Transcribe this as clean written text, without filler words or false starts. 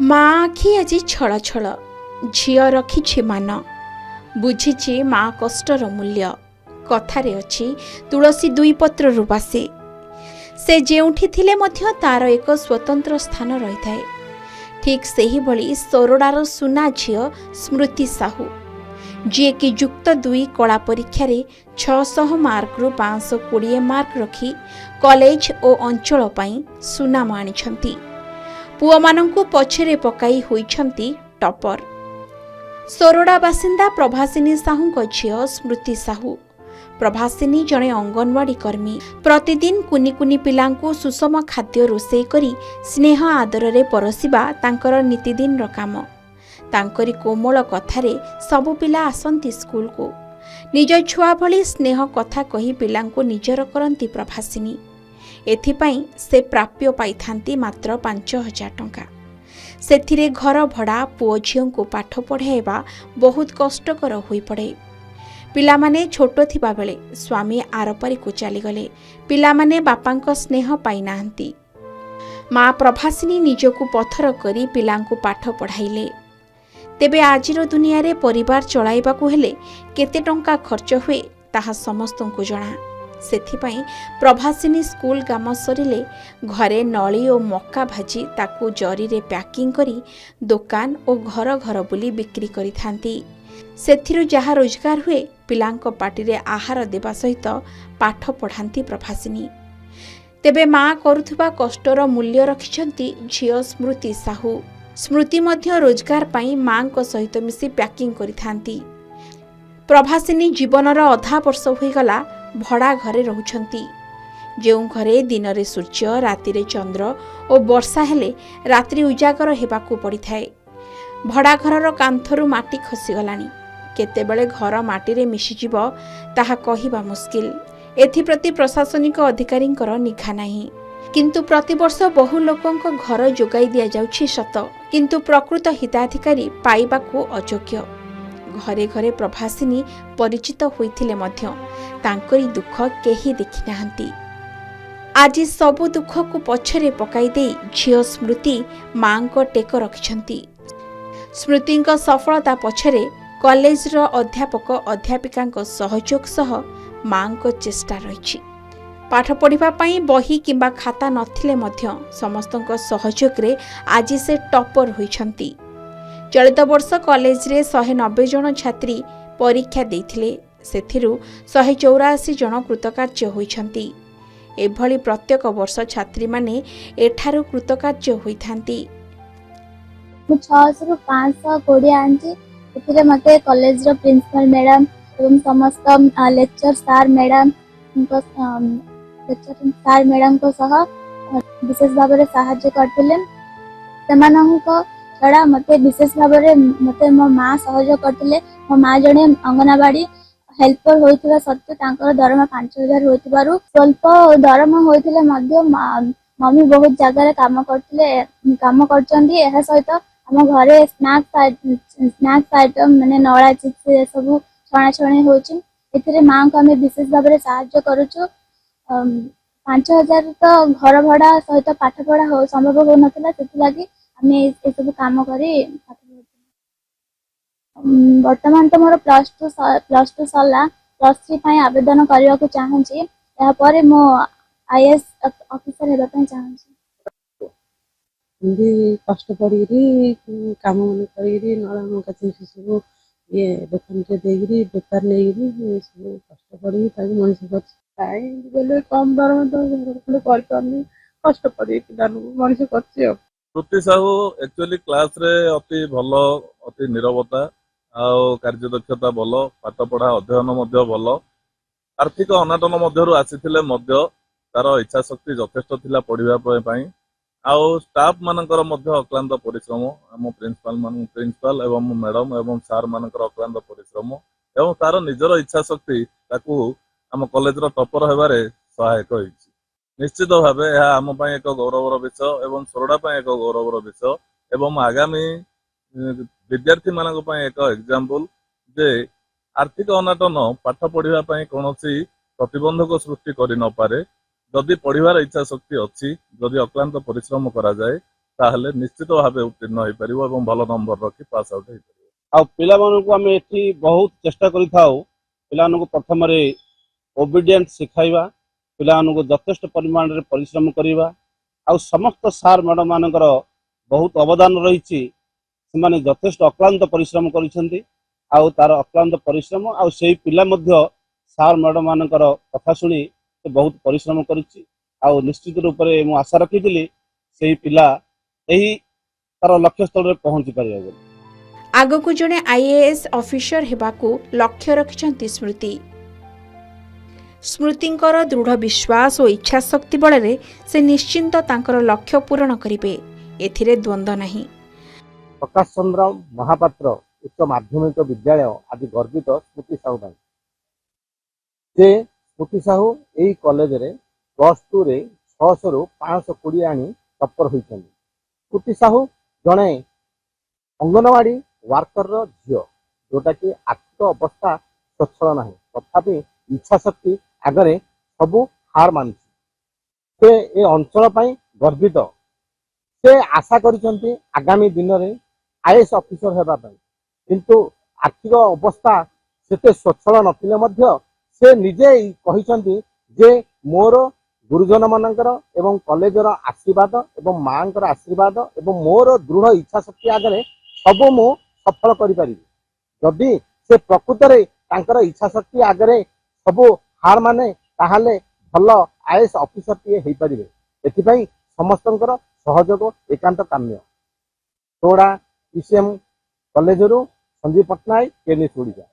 ମା ଆଖି ଆଜି ଛଳ ଛଳ, ଝିଅ ରଖିଛି ମାନ। ବୁଝିଛି ମା କଷ୍ଟର ମୂଲ୍ୟ, କଥାରେ ଅଛି ତୁଳସୀ ଦୁଇ ପତ୍ରରୁ ବାସେ। ସେ ଯେଉଁଠି ଥିଲେ ମଧ୍ୟ ତାର ଏକ ସ୍ୱତନ୍ତ୍ର ସ୍ଥାନ ରହିଥାଏ। ଠିକ୍ ସେହିଭଳି ସୋରଡ଼ାର ସୁନା ଝିଅ ସ୍ମୃତି ସାହୁ, ଯିଏକି ଯୁକ୍ତ 2 କଳା ପରୀକ୍ଷାରେ 600 ମାର୍କରୁ 520 ମାର୍କ ରଖି କଲେଜ ଓ ଅଞ୍ଚଳ ପାଇଁ ସୁନାମ ଆଣିଛନ୍ତି। ପୁଅମାନଙ୍କୁ ପଛରେ ପକାଇ ହୋଇଛନ୍ତି ଟପର। ସୋରଡ଼ା ବାସିନ୍ଦା ପ୍ରଭାସିନୀ ସାହୁଙ୍କ ଝିଅ ସ୍ମୃତି ସାହୁ। ପ୍ରଭାସିନୀ ଜଣେ ଅଙ୍ଗନବାଡ଼ି କର୍ମୀ। ପ୍ରତିଦିନ କୁନି କୁନି ପିଲାଙ୍କୁ ସୁଷମ ଖାଦ୍ୟ ରୋଷେଇ କରି ସ୍ନେହ ଆଦରରେ ପରସିବା ତାଙ୍କର ନିତିଦିନର କାମ। ତାଙ୍କରି କୋମଳ କଥାରେ ସବୁ ପିଲା ଆସନ୍ତି ସ୍କୁଲକୁ। ନିଜ ଛୁଆ ଭଳି ସ୍ନେହ କଥା କହି ପିଲାଙ୍କୁ ନିଜର କରନ୍ତି ପ୍ରଭାସିନୀ। ଏଥିପାଇଁ ସେ ପ୍ରାପ୍ୟ ପାଇଥାନ୍ତି ମାତ୍ର 5,000 ଟଙ୍କା। ସେଥିରେ ଘର ଭଡ଼ା, ପୁଅ ଝିଅଙ୍କୁ ପାଠ ପଢ଼ାଇବା ବହୁତ କଷ୍ଟକର ହୋଇପଡ଼େ। ପିଲାମାନେ ଛୋଟ ଥିବାବେଳେ ସ୍ୱାମୀ ଆରପାରିକୁ ଚାଲିଗଲେ। ପିଲାମାନେ ବାପାଙ୍କ ସ୍ନେହ ପାଇନାହାନ୍ତି। ମା ପ୍ରଭାସିନୀ ନିଜକୁ ପଥର କରି ପିଲାଙ୍କୁ ପାଠ ପଢ଼ାଇଲେ। ତେବେ ଆଜିର ଦୁନିଆରେ ପରିବାର ଚଳାଇବାକୁ ହେଲେ କେତେ ଟଙ୍କା ଖର୍ଚ୍ଚ ହୁଏ ତାହା ସମସ୍ତଙ୍କୁ ଜଣା। ସେଥିପାଇଁ ପ୍ରଭାସିନୀ ସ୍କୁଲ କାମ ସରିଲେ ଘରେ ନଳି ଓ ମକା ଭାଜି ତାକୁ ଜରିରେ ପ୍ୟାକିଂ କରି ଦୋକାନ ଓ ଘର ଘର ବୁଲି ବିକ୍ରି କରିଥାନ୍ତି। ସେଥିରୁ ଯାହା ରୋଜଗାର ହୁଏ ପିଲାଙ୍କ ପାଟିରେ ଆହାର ଦେବା ସହିତ ପାଠ ପଢ଼ାନ୍ତି ପ୍ରଭାସିନୀ। ତେବେ ମା କରୁଥିବା କଷ୍ଟର ମୂଲ୍ୟ ରଖିଛନ୍ତି ଝିଅ ସ୍ମୃତି ସାହୁ। ସ୍ମୃତି ମଧ୍ୟ ରୋଜଗାର ପାଇଁ ମାଙ୍କ ସହିତ ମିଶି ପ୍ୟାକିଂ କରିଥାନ୍ତି। ପ୍ରଭାସିନୀ ଜୀବନର ଅଧା ବର୍ଷ ହୋଇଗଲା ଭଡ଼ା ଘରେ ରହୁଛନ୍ତି। ଯେଉଁ ଘରେ ଦିନରେ ସୂର୍ଯ୍ୟ, ରାତିରେ ଚନ୍ଦ୍ର ଓ ବର୍ଷା ହେଲେ ରାତ୍ରି ଉଜାଗର ହେବାକୁ ପଡ଼ିଥାଏ। ଭଡ଼ା ଘରର କାନ୍ଥରୁ ମାଟି ଖସିଗଲାଣି। କେତେବେଳେ ଘର ମାଟିରେ ମିଶିଯିବ ତାହା କହିବା ମୁସ୍କିଲ। ଏଥିପ୍ରତି ପ୍ରଶାସନିକ ଅଧିକାରୀଙ୍କର ନିଘା ନାହିଁ। କିନ୍ତୁ ପ୍ରତିବର୍ଷ ବହୁ ଲୋକଙ୍କ ଘର ଯୋଗାଇ ଦିଆଯାଉଛି ସତ, କିନ୍ତୁ ପ୍ରକୃତ ହିତାଧିକାରୀ ପାଇବାକୁ ଅଯୋଗ୍ୟ। ଘରେ ଘରେ ପ୍ରଭାସିନୀ ପରିଚିତ ହୋଇଥିଲେ ମଧ୍ୟ ତାଙ୍କରି ଦୁଃଖ କେହି ଦେଖିନାହାନ୍ତି। ଆଜି ସବୁ ଦୁଃଖକୁ ପଛରେ ପକାଇ ଦେଇ ଝିଅ ସ୍ମୃତି ମାଙ୍କ ଟେକ ରଖିଛନ୍ତି। ସ୍ମୃତିଙ୍କ ସଫଳତା ପଛରେ କଲେଜର ଅଧ୍ୟାପକ ଅଧ୍ୟାପିକାଙ୍କ ସହଯୋଗ ସହ ମାଙ୍କ ଚେଷ୍ଟା ରହିଛି। ପାଠ ପଢ଼ିବା ପାଇଁ ବହି କିମ୍ବା ଖାତା ନଥିଲେ ମଧ୍ୟ ସମସ୍ତଙ୍କ ସହଯୋଗରେ ଆଜି ସେ ଟପର ହୋଇଛନ୍ତି। ଚଳିତ ବର୍ଷ କଲେଜରେ 190 ଜଣ ଛାତ୍ରୀ ପରୀକ୍ଷା ଦେଇଥିଲେ। ସେଥିରୁ 184 ଜଣ କୃତକାର୍ଯ୍ୟ ହୋଇଛନ୍ତି। ଏଭଳି ପ୍ରତ୍ୟେକ ବର୍ଷ ଛାତ୍ରୀମାନେ ଏଠାରୁ କୃତକାର୍ଯ୍ୟ ହୋଇଥାନ୍ତି। ମୁଁ 600ରୁ 520 ଆଣିଛି। ଏଥିରେ ମୋତେ କଲେଜର ପ୍ରିନ୍ସିପାଲ ମ୍ୟାଡ଼ାମ ଏବଂ ସମସ୍ତ ଲେକ୍ଚର ସାର୍ ମ୍ୟାଡ଼ାମଙ୍କ ସହ ବିଶେଷ ଭାବରେ ସାହାଯ୍ୟ କରିଥିଲେ। ସେମାନଙ୍କ ଛଡ଼ା ମୋତେ ବିଶେଷ ଭାବରେ ମୋ ମା ସହଯୋଗ କରିଥିଲେ। ମୋ ମା ଜଣେ ଅଙ୍ଗନବାଡ଼ି ହେଲ୍ପର ହୋଇଥିବା ସତ୍ତ୍ୱେ ତାଙ୍କର ଦରମା 5,000 ହୋଇଥିବାରୁ ସ୍ୱଳ୍ପ ଦରମା ହୋଇଥିଲେ ମଧ୍ୟ ମମି ବହୁତ ଜାଗାରେ କାମ କରୁଛନ୍ତି। ଏହା ସହିତ ଆମ ଘରେ ସ୍ନାକ୍ସ ଆଇଟମ ମାନେ ନଳା ଚିପ୍ସ ଏସବୁ ଛଣାଛଣି ହେଉଛି। ଏଥିରେ ମାଙ୍କୁ ଆମେ ବିଶେଷ ଭାବରେ ସାହାଯ୍ୟ କରୁଛୁ। 5,000 ତ ଘର ଭଡ଼ା ସହିତ ପାଠ ପଢ଼ା ସମ୍ଭବ ହେଉନଥିଲା, ସେଥିଲାଗି ଆମେ ଏସବୁ କାମ କରି ପାଠ ପଢ଼ୁଛୁ। ବର୍ତ୍ତମାନ ତ ମୋର +2 ସରିଲା। +3 ପାଇଁ ଆବେଦନ କରିବାକୁ ଚାହୁଁଛି। ଏହାପରେ ମୁଁ IAS ଅଫିସର ହେବା ପାଇଁ ଚାହୁଁଛି। ଏମିତି କଷ୍ଟ ପଡ଼ିକିରି କାମ କରିକିରି ନଳା ମକା ଚିପ୍ସ ସବୁ ଦୋକାନରେ ଦେଇକିରି ବେପାର ନେଇକିରି ସବୁ କଷ୍ଟ ପଡ଼ିକି ତାକୁ ମଣିଷ କରିଛି। କାହିଁକି ଗଲେ କମ୍ ଦରମା ତ ଘର କରିପାରୁନି, କଷ୍ଟ ପଡ଼ି ପିଲାମାନଙ୍କୁ ମଣିଷ କରିଛି ଆଉ। ସ୍ମୃତି ସାହୁ ଆକ୍ଚୁଆଲି କ୍ଲାସରେ ଅତି ଭଲ, ଅତି ନିରବତା ଆଉ କାର୍ଯ୍ୟଦକ୍ଷତା ଭଲ, ପାଠ ପଢ଼ା ଅଧ୍ୟୟନ ମଧ୍ୟ ଭଲ। ଆର୍ଥିକ ଅନାଟନ ମଧ୍ୟରୁ ଆସିଥିଲେ ମଧ୍ୟ ତାର ଇଚ୍ଛା ଶକ୍ତି ଯଥେଷ୍ଟ ଥିଲା ପଢ଼ିବା ପାଇଁ। ଆଉ ଷ୍ଟାଫ ମାନଙ୍କର ମଧ୍ୟ ଅକ୍ଲାନ୍ତ ପରିଶ୍ରମ, ଆମ ପ୍ରିନ୍ସିପାଲ ଏବଂ ମ୍ୟାଡମ ଏବଂ ସାର୍ ମାନଙ୍କର ଅକ୍ଲାନ୍ତ ପରିଶ୍ରମ ଏବଂ ତାର ନିଜର ଇଚ୍ଛା ଶକ୍ତି ତାକୁ ଆମ କଲେଜର ଟପର ହେବାରେ ସହାୟକ ହୋଇଛି। ନିଶ୍ଚିତ ଭାବେ ଏହା ଆମ ପାଇଁ ଏକ ଗୌରବର ବିଷୟ ଏବଂ ସୋରଡ଼ା ପାଇଁ ଏକ ଗୌରବର ବିଷୟ ଏବଂ ଆଗାମୀ ବିଦ୍ୟାର୍ଥୀ ମାନଙ୍କ ପାଇଁ ଏକ ଏକ୍ସାମ୍ପଲ ଯେ ଆର୍ଥିକ ଅନାଟନ ପାଠ ପଢ଼ିବା ପାଇଁ କୌଣସି ପ୍ରତିବନ୍ଧକ ସୃଷ୍ଟି କରିନପାରେ। ଯଦି ପଢ଼ିବାର ଇଚ୍ଛା ଶକ୍ତି ଅଛି, ଯଦି ଅକ୍ଲାନ୍ତ ପରିଶ୍ରମ କରାଯାଏ ताहले निश्चित भाव उत्तीर्ण हो पार और भल नंबर रखी पास आउट हो पार। आ पिलामानंकु आमे एठी बहुत चेष्टा करिथाउ पिलामानंकु प्रथम रे ओबीडिएंट सिखाइबा पिलामानंकु यथेष्ट परिमाण रे परिश्रम करिबा आ समस्त सार मैडम मानकर बहुत अवदान रही से यथेष्ट अक्लांत परिश्रम करिसेंती आ तार अक्लांत परिश्रम आ सेही पिला मध्य सार मैडम मानकर कथा सुनी से बहुत परिश्रम करिछि आ निश्चित रूप से मु आशा रखिथिली सेही पिला एही तार लक्ष्य स्थल रे पहुंची परिबा बोली। आगकू जड़े आईएएस ऑफिसर हेबाकू लक्ष्य रखिछंती स्मृति। स्मृतिंकर दृढ़ विश्वास और इच्छा शक्ति बल से निश्चिंत तांकर लक्ष्य पूरण करिवे, एथिरे द्वंद्व नहीं। प्रकाश चंद्र महापात्र उच्च माध्यमिक विद्यालय आदि गर्वित स्मृति साहू भाई जे स्मृति साहू यही कॉलेज रे +2 रे 600 रु 520 आनी टप्पर होइछन्ती। स्मृति साहू जणे अंगनवाड़ी वर्कर रो झियो जोटा कि आर्थिक अवस्था सच्छल नाही तथापि इच्छा शक्ति आगरे सबु हार मानिछि। से ए अंचल पई गर्वित से आशा करिसन्ती आगामी दिन रे आईएएस ऑफिसर हेबा पई किंतु आर्थिक अवस्था सेते सच्छल नथिले मध्य से निजे कहिसन्ती जे मोर गुरुजन मानकर एवं कॉलेजर आशीर्वाद एवं मांकर आशीर्वाद एवं मोर दृढ़ इच्छा शक्ति आगरे सब मु सफल करि परिबी। जदि से प्रकृत रे तांकर इच्छा शक्ति आगरे सब हार माने ताहाले भल आईएएस ऑफिसर टीए हेई परिबे। एथिपई समस्तंकर सहयोग एकांत काम्य। तोड़ा पीसीएम कॉलेज रु संजीव पटनायक केनी छोड़िजा।